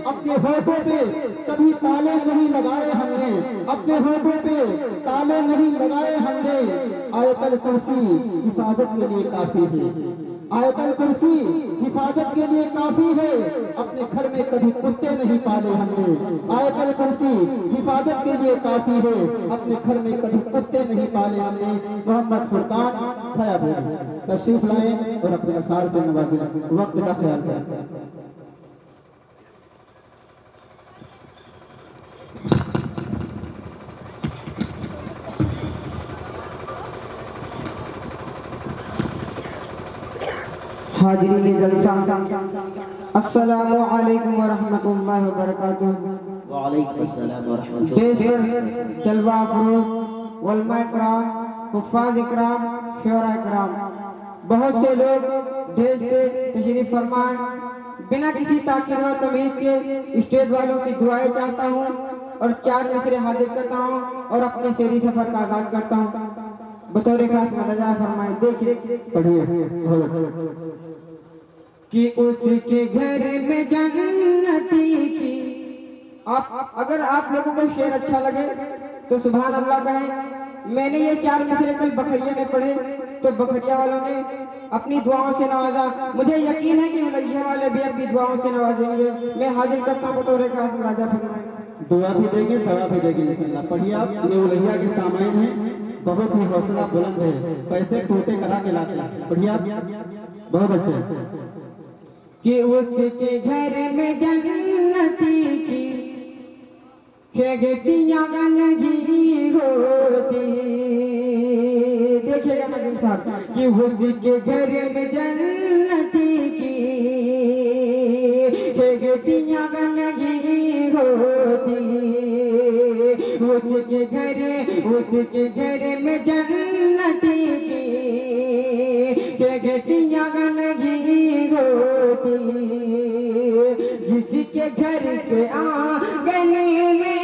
अपने होठों पे कभी ताले नहीं लगाए हमने, अपने होठों पे ताले नहीं लगाए हमने। आयतल कुर्सी हिफाजत के लिए काफी है, आयतल कुर्सी हिफाजत के लिए काफी है। अपने घर में कभी कुत्ते नहीं पाले हमने, आयतल कुर्सी हिफाजत के लिए काफी है। अपने घर में कभी कुत्ते नहीं पाले हमने। मोहम्मद फुरकान खयाबूर तशरीफ लाए और अपने अशार से नवाजें। वक्त का ख्याल करें। हाज़रीन जलसा, अस्सलामु अलैकुम व रहमतुल्लाहि व बरकातुहू। व अलैकुम अस्सलाम व रहमतुल्लाहि। देश भर जलवा फरोज़ उलमा इकराम, हुफ़ाज़ इकराम, शुअरा इकराम, बहुत से लोग देश पे तशरीफ फरमाए। बिना किसी ताक़ीर व तमीज़ के स्टेट वालों की दुआएं चाहता हूँ और 4 मिसरे हाजिर करता हूँ और अपने शेरी सफर का आगाज़ करता हूँ। बतौर खास मदजा फरमाए। देखिए पढ़िए कि उसके घर में जन्नती की। आप अगर आप लोगों को शेर अच्छा लगे तो सुभान अल्लाह कहें। मैंने ये 4 मिसरे कल बखरिया में पढ़े तो बखरिया वालों ने अपनी दुआओं से नवाजा। मुझे यकीन है कि उलैया वाले भी अपनी दुआओं से नवाजेंगे। मैं हाजिर करता हूँ बतौर खास मदजा फरमाए। दुआ भी देंगे, दवा भी देंगे इंशाअल्लाह। पढ़िए आप, ये उलैया के सामाइन है, बहुत ही हौसला बुलंद है, पैसे टूटे करा के लाते हैं। पढ़िए आप, बहुत अच्छे। कि उसके घर में जन्नती की खेगतियां गंदगी होती। देखिएगा नज़ीम साहब कि उसके घर में जन्नती की खेगतियां गंदगी होती। उसके घर में जन्नती की खेगतियां गंदगी होती। जिसके घर के आंगन में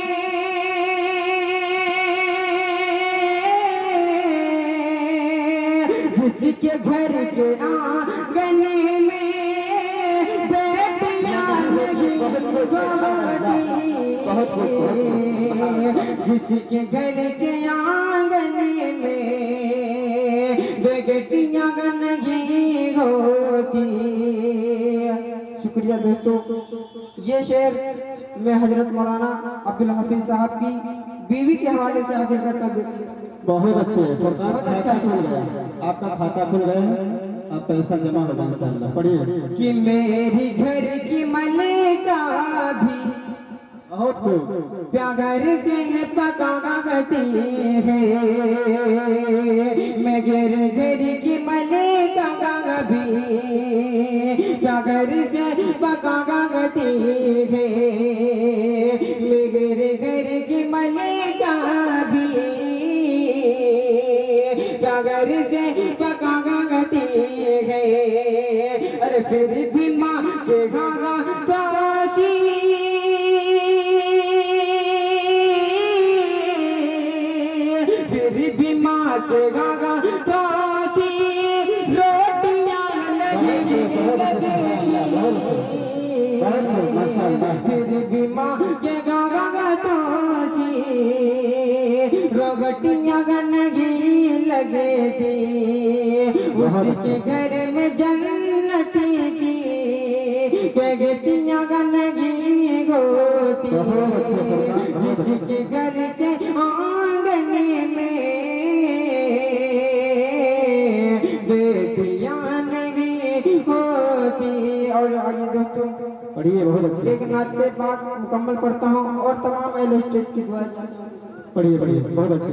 जिसके घर के आंगन में बेटियां लगी होती। जिसके घर के आंगन में बेटियां गंदगी होती। शुक्रिया दोस्तों। ये शेर मैं हजरत मौलाना अब्दुल हफीज साहब की बीवी के हवाले से हाजिर करता हूँ। बहुत अच्छे, बहुत अच्छा खुल गया, आपका खाता खुल गया, आप पैसा जमा हो जाए इंशाअल्लाह। पढ़िए कि मेरी घर की मलिका भी बहुत खूब प्यागर से पकाती है। मैं घर की मलिका भी प्यागर से पकाती है। मेरे घर की मलिका भी प्यागर से पकाती है। अरे फिर भी माँ के गागा दासी भी माँ के गागा दासी रोटियां नहीं लगती। फिर भी माँ के गागा दासी रोटियां नहीं लगती। उसके घर में जन्नती की खेगतियां नहीं होती। जिसके घर के आंगन में बेटियां नहीं होती। और आइए दोस्तों पढ़िए, बहुत अच्छे। एक नाते पाक मुकम्मल करता हूँ और तमाम एल स्टेट की दुआ। पढ़िए पढ़िए, बहुत अच्छे।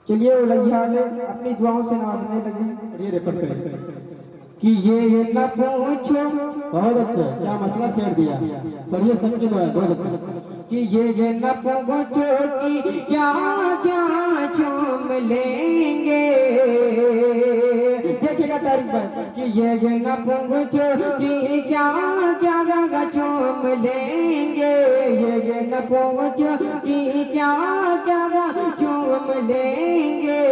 चलिए उलझा ले अपनी दुआओं से नवाजने लगे पढ़िए, रेफर करिए। कि ये न पूछो बहुत अच्छे, क्या मसला छेड़ दिया। पढ़िए, सबकी दुआ है, बहुत अच्छे। कि ये न पूछो कि क्या क्या चूम लेंगे, देखिएगा तारीफ पर कि ये न पूछो कि क्या क्या चूम लेंगे, ये न पूछो कि क्या क्या चूम लेंगे,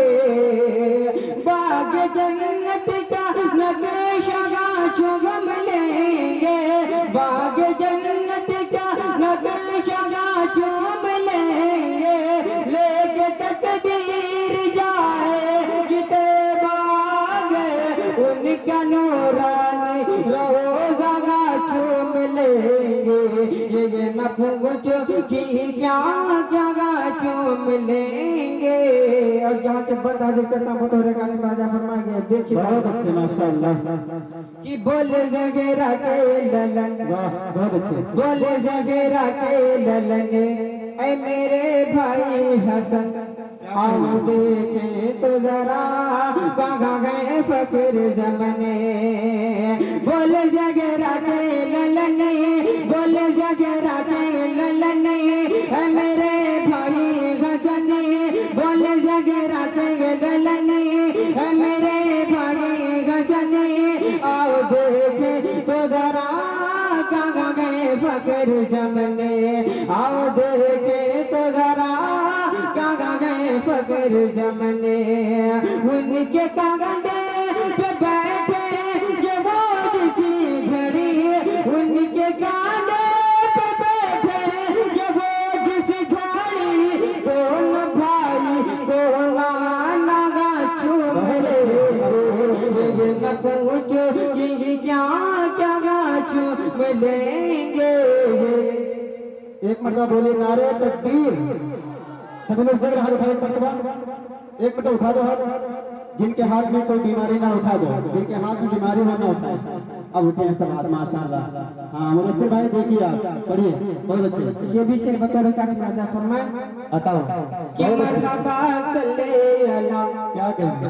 बाग जन्नत का नक्शा चूम लेंगे, बाग जन्नत का नक्शा चूम लेंगे, लेके तकदीर जाएगी बाग उनका नूरानी रोज़ा चूम लेंगे, ये न पूछो कि क्या क्या चूम लेंगे। और जहाँ से बंद हाजिर करता हूँ तो राजा फरमाएंगे, देखिए बहुत अच्छे, माशाअल्लाह। कि बोले जगेरा के ललन, वाह, बहुत अच्छे। बोले जगेरा के ललन, ऐ मेरे भाई हसन, आओ देखे तो जरा कहाँ गए फकीर जमाने, बोले जगेरा के ललन, बोले जगेरा के ललन, ऐ मेरे भाई हसन, बोले जगेरा के ललन, ऐ मेरे भाई हसन, आओ देखे तो जरा कहाँ गए फकीर जमाने, आओ देखे तो जरा कहाँ गए फकीर जमाने, उनके कागंडे पे बैठे ये वो जिसी घड़ी, उनके कांधे पे बैठे ये वो जिस घड़ी, दोनों भाई दोनों नागा चूम लेंगे, न पूछो कि क्या क्या चूम लेंगे। एक मरतबा बोलिए नारे तकबीर। सभी लोग जग हाथ उठाओ, एक मरतबा, एक मिनट उठा दो हाथ। जिनके हाथ में कोई बीमारी ना उठा दो, जिनके हाथ में बीमारी हो ना उठाए। अब उठे हैं सब हाथ, माशाअल्लाह। हाँ मुदस्सिर भाई, देखिए आप पढ़िए, बहुत अच्छे। ये भी शेर बतौर राजा फरमाए, बताओ कि मरहबा सल्ले अला, क्या कहेंगे।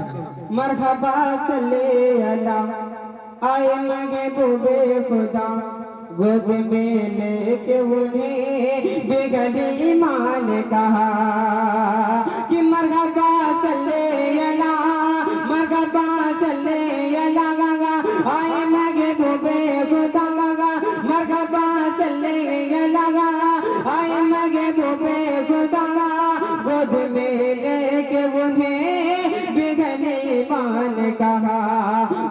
मरहबा सल्ले अला, आए महबूबे खुदा, गोद में लेके उन्हें बिगल ईमान कहा, कि मरहबा सल्ले अला, मरहबा सल्ले अला, आए महबूबे खुदा, मरहबा सल्ले अला, आए महबूबे खुदा, गोद में लेके उन्हें बिगल ईमान कहा,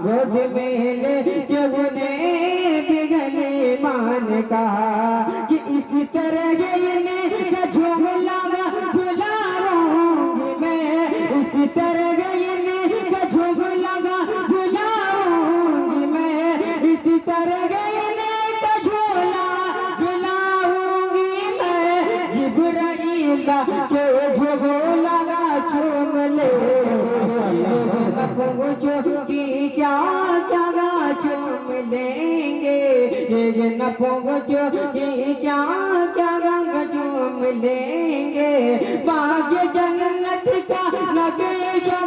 गोद में लेके उन्हें बिगल ईमान कहा, कि इसी तरह इनका झूला झुलाऊंगी मैं, इसी तरह इनका झूला झुलाऊंगी मैं, इसी तरह इनका झूला झुलाऊंगी मैं, जिब्राइल के झूला चूम ले, पूछो कि क्या क्या चूम लेंगे, ये न पूछो कि क्या क्या चूम लेंगे, भाग्य जन्नत का नक्शा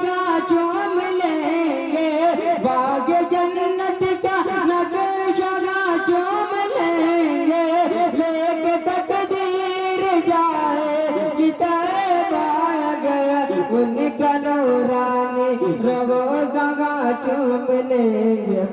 चूम लेंगे, भाग्य जन्नत का नक्शा चूम लेंगे, लेके तकदीर जाएगी तैबाग उनका नूरानी रोज़ा चूम लेंगे।